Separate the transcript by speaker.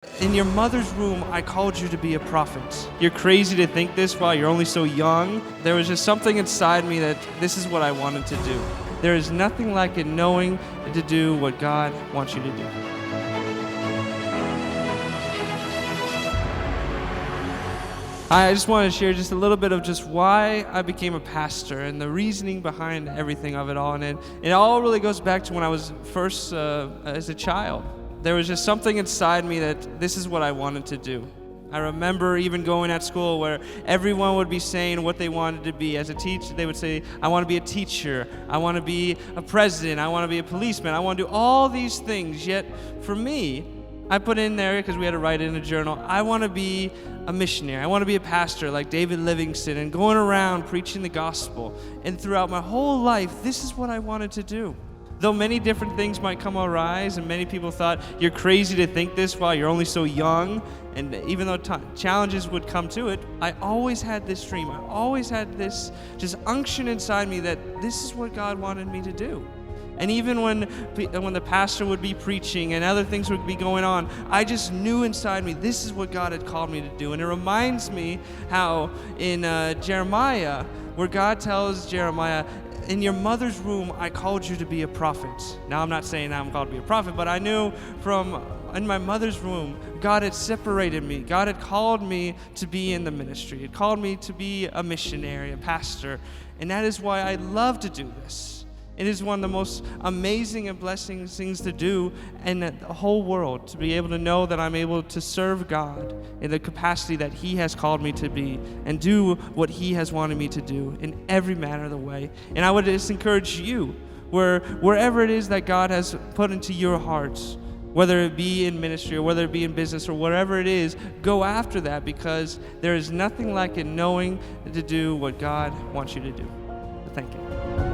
Speaker 1: In your mother's womb, I called you to be a prophet. You're crazy to think this while you're only so young. There was just something inside me that this is what I wanted to do. There is nothing like it knowing to do what God wants you to do. I just wanted to share just a little bit of just why I became a pastor and the reasoning behind everything of it all. And it all really goes back to when I was first as a child. There was just something inside me that this is what I wanted to do. I remember even going at school where everyone would be saying what they wanted to be. As a teacher, they would say, I want to be a teacher, I want to be a president, I want to be a policeman, I want to do all these things. Yet for me, I put in there, because we had to write it in a journal, I want to be a missionary. I want to be a pastor like David Livingston and going around preaching the gospel. And throughout my whole life, this is what I wanted to do. Though many different things might come arise, and many people thought, you're crazy to think this while you're only so young, and even though challenges would come to it, I always had this dream. I always had this just unction inside me that this is what God wanted me to do. And even when the pastor would be preaching and other things would be going on, I just knew inside me, this is what God had called me to do. And it reminds me how in Jeremiah, where God tells Jeremiah, in your mother's womb, I called you to be a prophet. Now, I'm not saying I'm called to be a prophet, but I knew from in my mother's womb, God had separated me. God had called me to be in the ministry. He had called me to be a missionary, a pastor. And that is why I love to do this. It is one of the most amazing and blessing things to do in the whole world, to be able to know that I'm able to serve God in the capacity that He has called me to be and do what He has wanted me to do in every manner of the way. And I would just encourage you, wherever it is that God has put into your hearts, whether it be in ministry or whether it be in business or whatever it is, go after that, because there is nothing like it knowing to do what God wants you to do. Thank you.